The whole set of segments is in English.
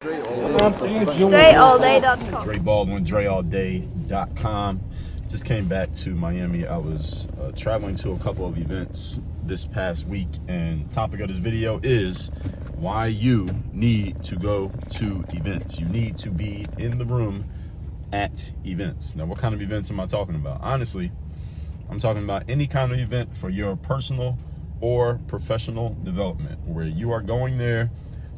DreAllDay.com. Dre Baldwin, DreAllDay.com. Just came back to Miami. I was traveling to a couple of events this past week, and the topic of this video is why you need to go to events. You need to be in the room at events. Now, what kind of events am I talking about? Honestly, I'm talking about any kind of event for your personal or professional development, where you are going there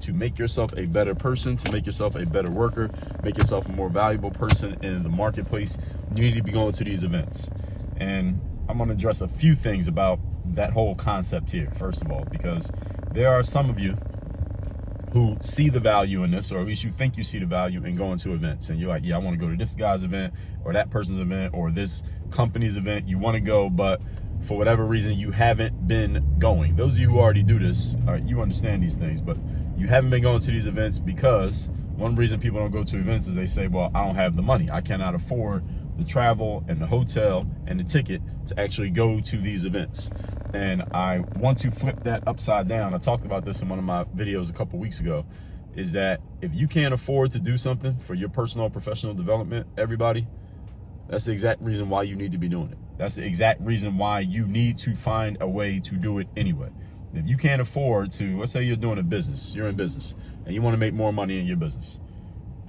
to make yourself a better person, to make yourself a better worker, make yourself a more valuable person in the marketplace. You need to be going to these events. And I'm going to address a few things about that whole concept here, first of all, because there are some of you who see the value in this, or at least you think you see the value in going to events. And you're like, yeah, I want to go to this guy's event or that person's event or this company's event. You want to go, but for whatever reason, you haven't been going. Those of you who already do this, you understand these things, but you haven't been going to these events because one reason people don't go to events is they say, well, I don't have the money. I cannot afford the travel and the hotel and the ticket to actually go to these events. And I want to flip that upside down. I talked about this in one of my videos a couple weeks ago, is that if you can't afford to do something for your personal and professional development, everybody, that's the exact reason why you need to be doing it. That's the exact reason why you need to find a way to do it anyway. If you can't afford to, let's say you're doing a business, you're in business, and you want to make more money in your business,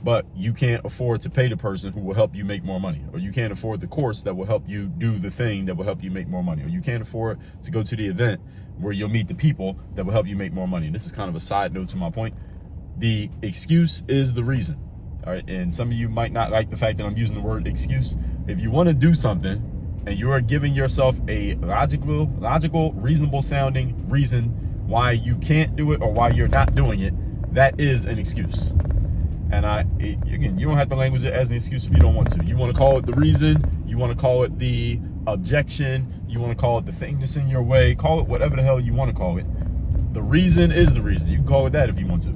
but you can't afford to pay the person who will help you make more money, or you can't afford the course that will help you do the thing that will help you make more money, or you can't afford to go to the event where you'll meet the people that will help you make more money. And this is kind of a side note to my point. The excuse is the reason. All right, and some of you might not like the fact that I'm using the word excuse. If you want to do something and you are giving yourself a logical, reasonable sounding reason why you can't do it or why you're not doing it, that is an excuse. And again, you don't have to language it as an excuse if you don't want to. You want to call it the reason, you want to call it the objection, you want to call it the thing that's in your way, call it whatever the hell you want to call it. The reason is the reason. You can call it that if you want to.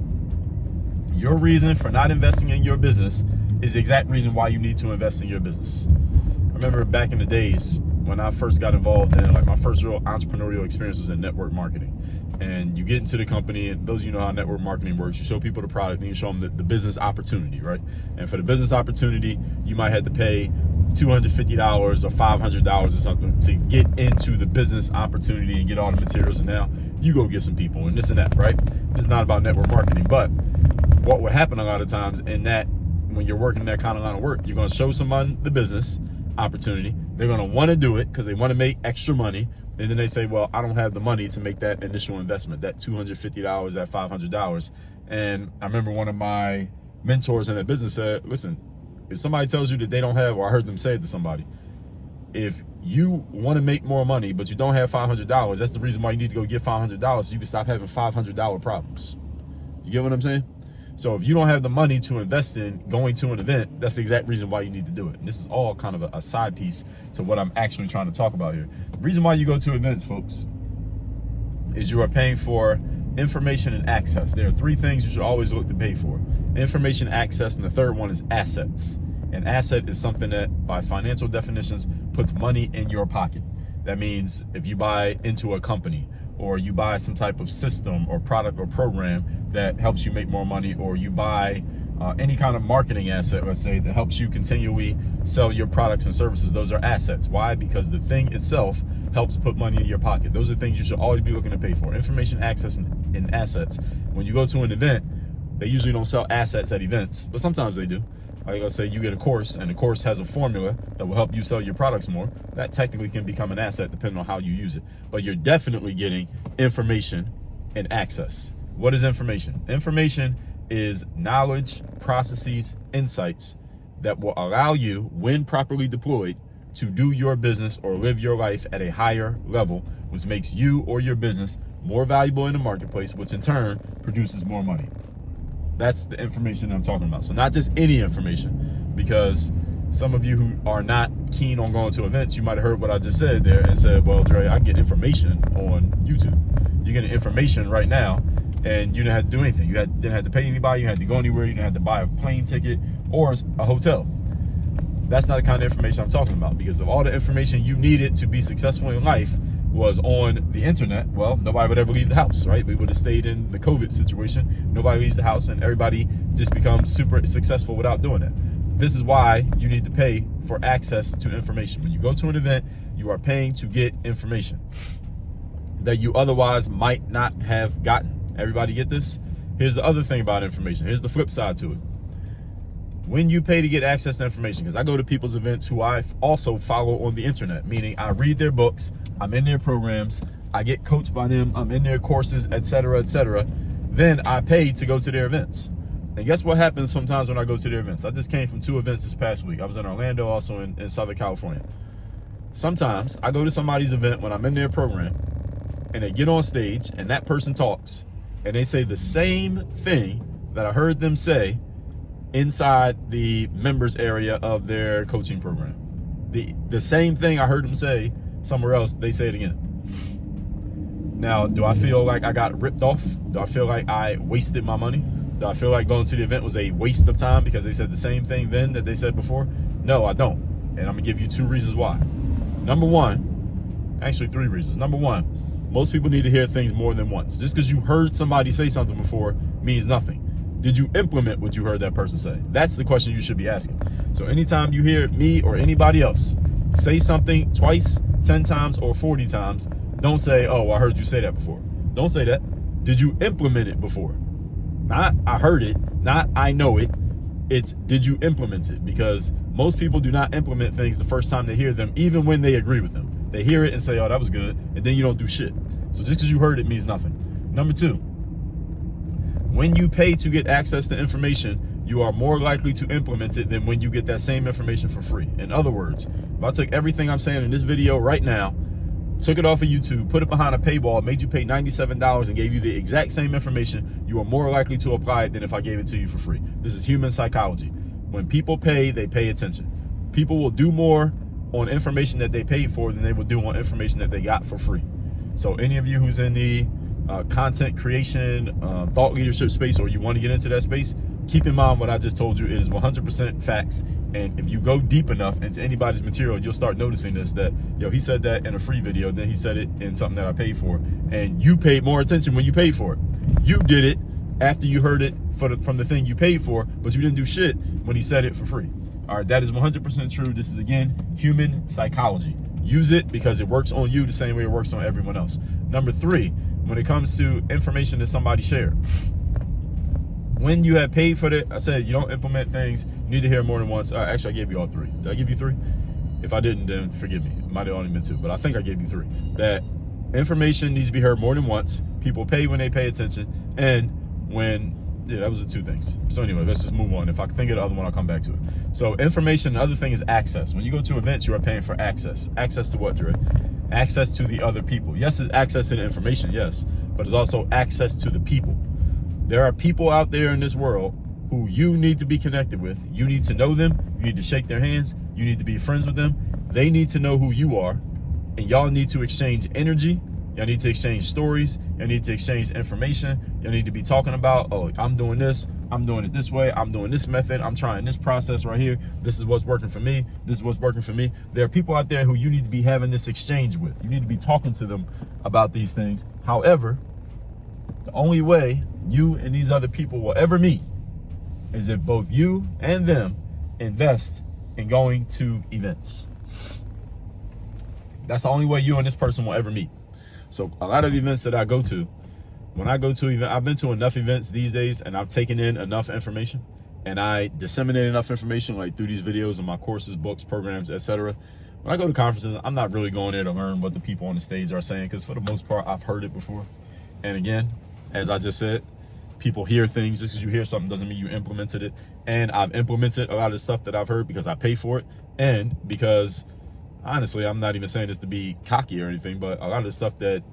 Your reason for not investing in your business is the exact reason why you need to invest in your business. I remember back in the days when I first got involved in, like, my first real entrepreneurial experience was in network marketing. And you get into the company, and those of you know how network marketing works, you show people the product, and you show them the business opportunity, right? And for the business opportunity, you might have to pay $250 or $500 or something to get into the business opportunity and get all the materials. And now you go get some people and this and that, right? This is not about network marketing, but what would happen a lot of times in that, when you're working that kind of line of work, you're going to show someone the business opportunity. They're going to want to do it because they want to make extra money. And then they say, well, I don't have the money to make that initial investment, that $250, that $500. And I remember one of my mentors in that business said, listen, if somebody tells you that they don't have, or I heard them say it to somebody, if you want to make more money, but you don't have $500, that's the reason why you need to go get $500 so you can stop having $500 problems. You get what I'm saying? So if you don't have the money to invest in going to an event, that's the exact reason why you need to do it. And this is all kind of a side piece to what I'm actually trying to talk about here. The reason why you go to events, folks, is you are paying for information and access. There are three things you should always look to pay for: information, access, and the third one is assets. An asset is something that, by financial definitions, puts money in your pocket. That means if you buy into a company, or you buy some type of system or product or program that helps you make more money, or you buy any kind of marketing asset, let's say, that helps you continually sell your products and services, those are assets. Why? Because the thing itself helps put money in your pocket. Those are things you should always be looking to pay for: information, access, and assets. When you go to an event, they usually don't sell assets at events, but sometimes they do. Like, let's say you get a course, and the course has a formula that will help you sell your products more. That technically can become an asset depending on how you use it. But you're definitely getting information and access. What is information? Information is knowledge, processes, insights that will allow you, when properly deployed, to do your business or live your life at a higher level, which makes you or your business more valuable in the marketplace, which in turn produces more money. That's the information I'm talking about. So not just any information, because some of you who are not keen on going to events, you might have heard what I just said there and said, well, Dre, I get information on YouTube. You're getting information right now, and you didn't have to do anything. You didn't have to pay anybody. You didn't have to go anywhere. You didn't have to buy a plane ticket or a hotel. That's not the kind of information I'm talking about, because of all the information you needed to be successful in life, was on the internet, well, nobody would ever leave the house, right? We would have stayed in the COVID situation. Nobody leaves the house and everybody just becomes super successful without doing it. This is why you need to pay for access to information. When you go to an event, you are paying to get information that you otherwise might not have gotten. Everybody get this? Here's the other thing about information. Here's the flip side to it. When you pay to get access to information, because I go to people's events who I also follow on the internet, meaning I read their books, I'm in their programs, I get coached by them, I'm in their courses, etc., then I pay to go to their events. And guess what happens sometimes when I go to their events? I just came from 2 events this past week. I was in Orlando, also in Southern California. Sometimes I go to somebody's event when I'm in their program and they get on stage and that person talks and they say the same thing that I heard them say inside the members area of their coaching program. The same thing I heard them say somewhere else, they say it again. Now, do I feel like I got ripped off? Do I feel like I wasted my money? Do I feel like going to the event was a waste of time because they said the same thing then that they said before? No, I don't. And I'm gonna give you 2 reasons why. Number 1, actually 3 reasons. Number 1, most people need to hear things more than once. Just because you heard somebody say something before means nothing. Did you implement what you heard that person say? That's the question you should be asking. So anytime you hear me or anybody else say something twice, 10 times, or 40 times, don't say, oh, I heard you say that before. Don't say that. Did you implement it before? Not I heard it, not I know it. It's did you implement it? Because most people do not implement things the first time they hear them, even when they agree with them. They hear it and say, oh, that was good, and then you don't do shit. So just because you heard it means nothing. Number 2, when you pay to get access to information, you are more likely to implement it than when you get that same information for free. In other words, if I took everything I'm saying in this video right now, took it off of YouTube, put it behind a paywall, made you pay $97 and gave you the exact same information, you are more likely to apply it than if I gave it to you for free. This is human psychology. When people pay, they pay attention. People will do more on information that they paid for than they will do on information that they got for free. So any of you who's in the content creation, thought leadership space, or you want to get into that space, keep in mind what I just told you. It is 100% facts. And if you go deep enough into anybody's material, you'll start noticing this, that, yo, he said that in a free video, then he said it in something that I paid for. And you paid more attention when you paid for it. You did it after you heard it from the thing you paid for, but you didn't do shit when he said it for free. All right, that is 100% true. This is, again, human psychology. Use it because it works on you the same way it works on everyone else. Number 3, when it comes to information that somebody shared, when you have paid for it, I said you don't implement things, you need to hear more than once. Actually, I gave you all 3. Did I give you 3? If I didn't, then forgive me. It might have only been 2, but I think I gave you 3. That information needs to be heard more than once. People pay when they pay attention. And when, yeah, that was the 2 things. So anyway, let's just move on. If I think of the other one, I'll come back to it. So information, the other thing is access. When you go to events, you are paying for access. Access to what, Dre? Access to the other people. Yes, it's access to the information, yes, but it's also access to the people. There are people out there in this world who you need to be connected with. You need to know them. You need to shake their hands. You need to be friends with them. They need to know who you are. And y'all need to exchange energy. Y'all need to exchange stories. Y'all need to exchange information. Y'all need to be talking about, oh, I'm doing this. I'm doing it this way. I'm doing this method. I'm trying this process right here. This is what's working for me. This is what's working for me. There are people out there who you need to be having this exchange with. You need to be talking to them about these things. However, the only way you and these other people will ever meet is if both you and them invest in going to events. That's the only way you and this person will ever meet. So a lot of events that I go to, when I go to event, I've been to enough events these days and I've taken in enough information and I disseminate enough information like through these videos and my courses, books, programs, etc. When I go to conferences, I'm not really going there to learn what the people on the stage are saying because for the most part, I've heard it before. And again, as I just said, people hear things. Just because you hear something doesn't mean you implemented it. And I've implemented a lot of stuff that I've heard because I pay for it. And because, honestly, I'm not even saying this to be cocky or anything, but a lot of the stuff that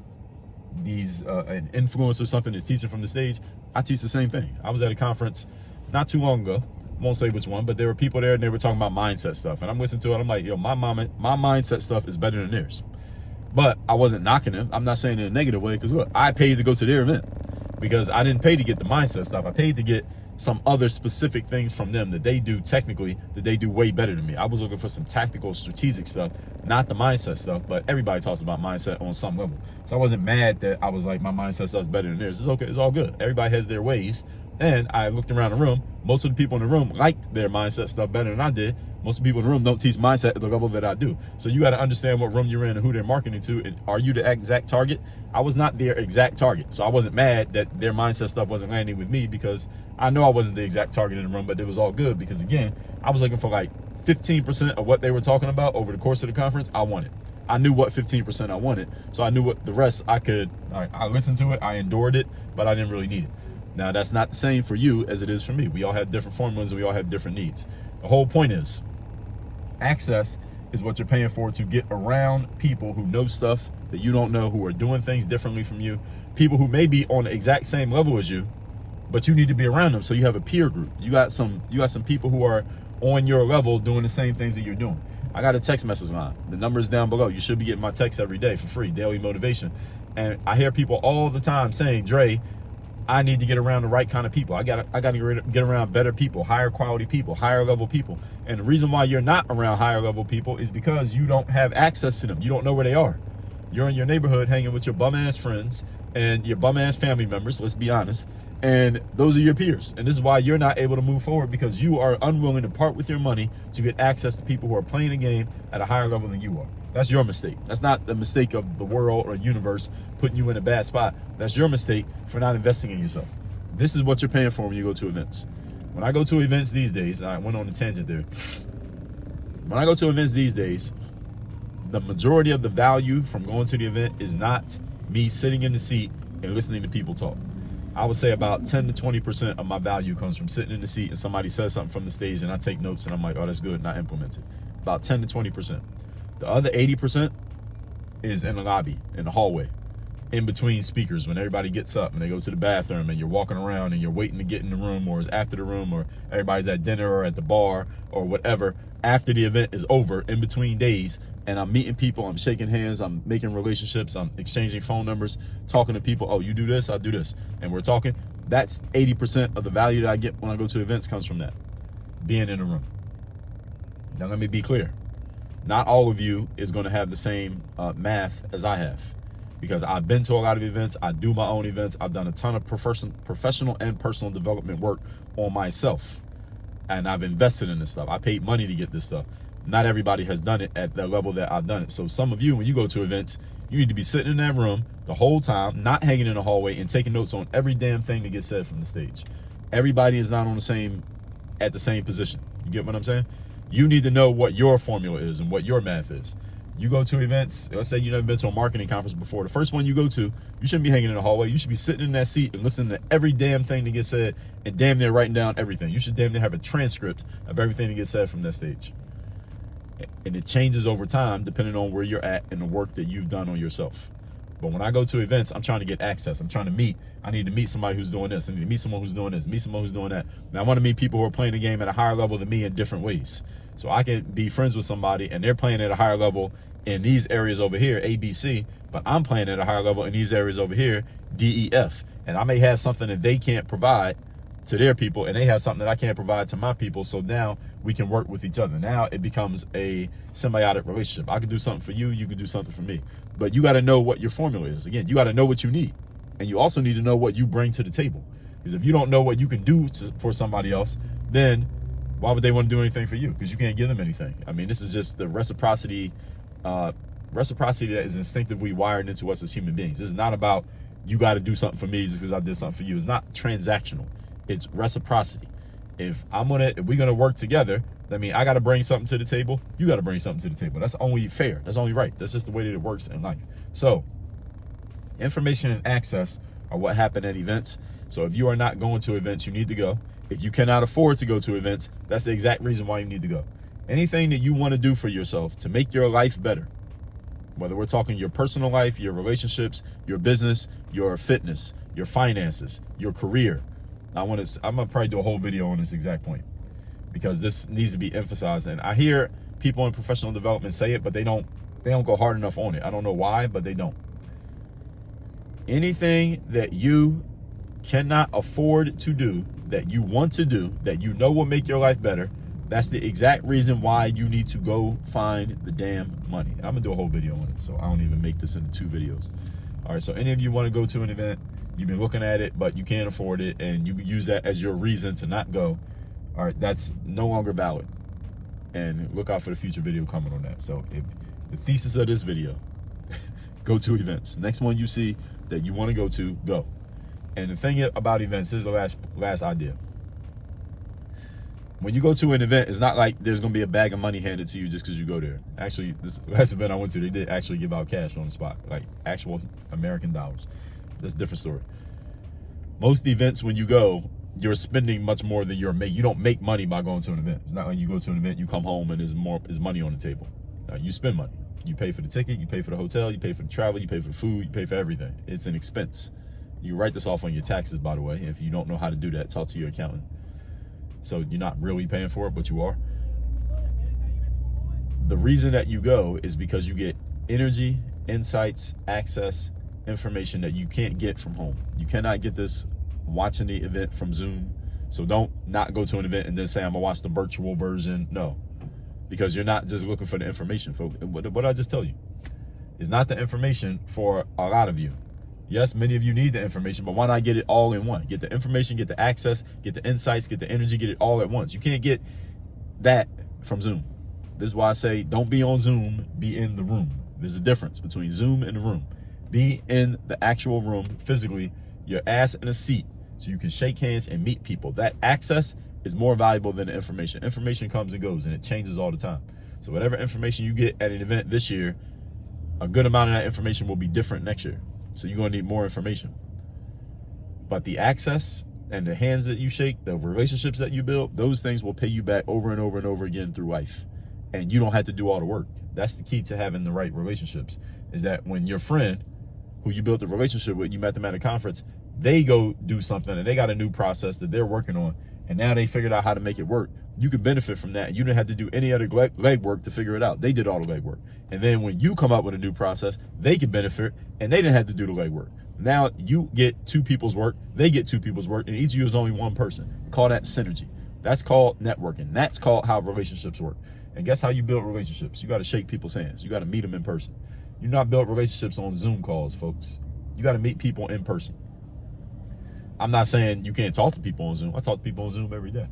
these an influencer or something is teaching from the stage, I teach the same thing. I was at a conference not too long ago. Won't say which one, but there were people there and they were talking about mindset stuff. And I'm listening to it. I'm like, yo, my mindset stuff is better than theirs. But I wasn't knocking them. I'm not saying it in a negative way because look, I paid to go to their event because I didn't pay to get the mindset stuff. I paid to get some other specific things from them that they do technically that they do way better than me. I was looking for some tactical, strategic stuff, not the mindset stuff, but everybody talks about mindset on some level. So I wasn't mad that I was like, my mindset stuff's better than theirs. It's okay, it's all good. Everybody has their ways. And I looked around the room. Most of the people in the room liked their mindset stuff better than I did. Most of the people in the room don't teach mindset at the level that I do. So you got to understand what room you're in and who they're marketing to. And are you the exact target? I was not their exact target. So I wasn't mad that their mindset stuff wasn't landing with me, because I know I wasn't the exact target in the room, but it was all good because, again, I was looking for like 15% of what they were talking about over the course of the conference. I wanted. I knew what 15% I wanted. So I knew what the rest I could. All right, I listened to it. I endured it, but I didn't really need it. Now, that's not the same for you as it is for me. We all have different formulas. We all have different needs. The whole point is, access is what you're paying for to get around people who know stuff that you don't know, who are doing things differently from you, people who may be on the exact same level as you, but you need to be around them. So you have a peer group. You got some people who are on your level doing the same things that you're doing. I got a text message line. The number is down below. You should be getting my text every day for free, daily motivation. And I hear people all the time saying, Dre, I need to get around the right kind of people. I gotta get around better people, higher quality people, higher level people. And the reason why you're not around higher level people is because you don't have access to them. You don't know where they are. You're in your neighborhood hanging with your bum ass friends and your bum ass family members, let's be honest. And those are your peers. And this is why you're not able to move forward, because you are unwilling to part with your money to get access to people who are playing the game at a higher level than you are. That's your mistake. That's not the mistake of the world or universe putting you in a bad spot. That's your mistake for not investing in yourself. This is what you're paying for when you go to events. When I go to events these days, I went on a tangent there. When I go to events these days, the majority of the value from going to the event is not me sitting in the seat and listening to people talk. I would say about 10 to 20% of my value comes from sitting in the seat and somebody says something from the stage and I take notes and I'm like, oh, that's good, and I implement it. About 10 to 20%. The other 80% is in the lobby, in the hallway, in between speakers, when everybody gets up and they go to the bathroom and you're walking around and you're waiting to get in the room, or it's after the room, or everybody's at dinner or at the bar or whatever, after the event is over, in between days, and I'm meeting people, I'm shaking hands, I'm making relationships, I'm exchanging phone numbers, talking to people. Oh, you do this, I do this. And we're talking. That's 80% of the value that I get when I go to events comes from that, being in a room. Now, let me be clear. Not all of you is going to have the same math as I have, because I've been to a lot of events. I do my own events. I've done a ton of professional and personal development work on myself, and I've invested in this stuff. I paid money to get this stuff. Not everybody has done it at the level that I've done it. So some of you, when you go to events, you need to be sitting in that room the whole time, not hanging in the hallway and taking notes on every damn thing that gets said from the stage. Everybody is not at the same position. You get what I'm saying? You need to know what your formula is and what your math is. You go to events, let's say you've never been to a marketing conference before. The first one you go to, you shouldn't be hanging in the hallway. You should be sitting in that seat and listening to every damn thing that gets said and damn near writing down everything. You should damn near have a transcript of everything that gets said from that stage. And it changes over time depending on where you're at and the work that you've done on yourself. But when I go to events, I'm trying to get access. I'm trying to meet. I need to meet somebody who's doing this. I need to meet someone who's doing this, meet someone who's doing that. And I want to meet people who are playing the game at a higher level than me in different ways. So I can be friends with somebody and they're playing at a higher level in these areas over here, A, B, C, but I'm playing at a higher level in these areas over here, D, E, F. And I may have something that they can't provide to their people, and they have something that I can't provide to my people. So now we can work with each other. Now it becomes a symbiotic relationship. I can do something for you, you can do something for me. But you got to know what your formula is. Again, you got to know what you need. And you also need to know what you bring to the table. Because if you don't know what you can do for somebody else, then why would they want to do anything for you? Because you can't give them anything. I mean, this is just the reciprocity that is instinctively wired into us as human beings. This is not about you got to do something for me just because I did something for you. It's not transactional. It's reciprocity. If we're gonna work together, I mean, I gotta bring something to the table. You gotta bring something to the table. That's only fair. That's only right. That's just the way that it works in life. So, information and access are what happen at events. So if you are not going to events, you need to go. If you cannot afford to go to events, that's the exact reason why you need to go. Anything that you want to do for yourself to make your life better, whether we're talking your personal life, your relationships, your business, your fitness, your finances, your career. I'm gonna probably do a whole video on this exact point, because this needs to be emphasized. And I hear people in professional development say it, but they don't go hard enough on it. I don't know why, but they don't. Anything that you cannot afford to do, that you want to do, that you know will make your life better, that's the exact reason why you need to go find the damn money. I'm gonna do a whole video on it, so I don't even make this into 2 videos. All right, so any of you want to go to an event, you've been looking at it, but you can't afford it, and you use that as your reason to not go, all right, that's no longer valid. And look out for the future video coming on that. So if the thesis of this video, go to events. Next one you see that you want to go to, go. And the thing about events, here's the last idea. When you go to an event, it's not like there's going to be a bag of money handed to you just because you go there. Actually, this last event I went to, they did actually give out cash on the spot, like actual American dollars. That's a different story. Most events, when you go, you're spending much more than you're making. You don't make money by going to an event. It's not like you go to an event, you come home, and there's money on the table. You spend money. You pay for the ticket, you pay for the hotel, you pay for the travel, you pay for the food, you pay for everything. It's an expense. You write this off on your taxes, by the way. If you don't know how to do that, talk to your accountant. So you're not really paying for it, but you are. The reason that you go is because you get energy, insights, access, information that you can't get from home. You cannot get this watching the event from Zoom. So don't not go to an event and then say, I'm gonna watch the virtual version. No, because you're not just looking for the information, folks. What did I just tell you? It's not the information for a lot of you. Yes, many of you need the information, but why not get it all in one? Get the information, get the access, get the insights, get the energy, get it all at once. You can't get that from Zoom. This is why I say don't be on Zoom, be in the room. There's a difference between Zoom and the room. Be in the actual room, physically, your ass in a seat, so you can shake hands and meet people. That access is more valuable than the information. Information comes and goes, and it changes all the time. So whatever information you get at an event this year, a good amount of that information will be different next year. So you're going to need more information. But the access and the hands that you shake, the relationships that you build, those things will pay you back over and over and over again through life. And you don't have to do all the work. That's the key to having the right relationships, is that when your friend who you built a relationship with, you met them at a conference, they go do something and they got a new process that they're working on, and now they figured out how to make it work. You could benefit from that. You didn't have to do any other leg work to figure it out. They did all the leg work. And then when you come up with a new process, they could benefit, and they didn't have to do the leg work. Now you get 2 people's work, they get 2 people's work, and each of you is only one person. Call that synergy. That's called networking. That's called how relationships work. And guess how you build relationships? You got to shake people's hands. You got to meet them in person. You not build relationships on Zoom calls, folks. You got to meet people in person. I'm not saying you can't talk to people on Zoom. I talk to people on Zoom every day.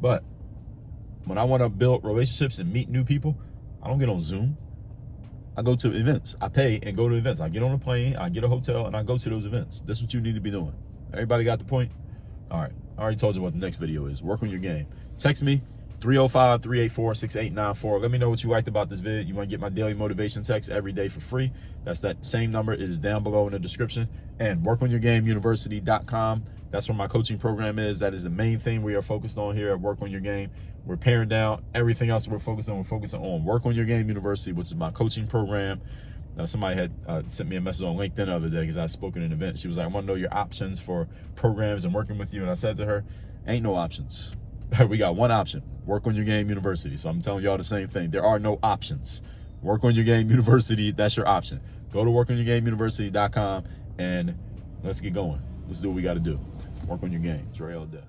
But when I want to build relationships and meet new people, I don't get on Zoom. I go to events. I pay and go to events. I get on a plane, I get a hotel, and I go to those events. That's what you need to be doing. Everybody got the point? All right. I already told you what the next video is. Work on your game. Text me, 305-384-6894. Let me know what you liked about this vid. You want to get my daily motivation text every day for free. That's that same number. It is down below in the description. And workonyourgameuniversity.com. That's where my coaching program is. That is the main thing we are focused on here at Work On Your Game. We're paring down everything else we're focusing on Work On Your Game University, which is my coaching program. Now, somebody had sent me a message on LinkedIn the other day because I spoke at an event. She was like, I want to know your options for programs and working with you. And I said to her, ain't no options. We got one option, Work On Your Game University. So I'm telling y'all the same thing. There are no options. Work On Your Game University, that's your option. Go to workonyourgameuniversity.com and let's get going. Let's do what we got to do. Work on your game. Dre all day.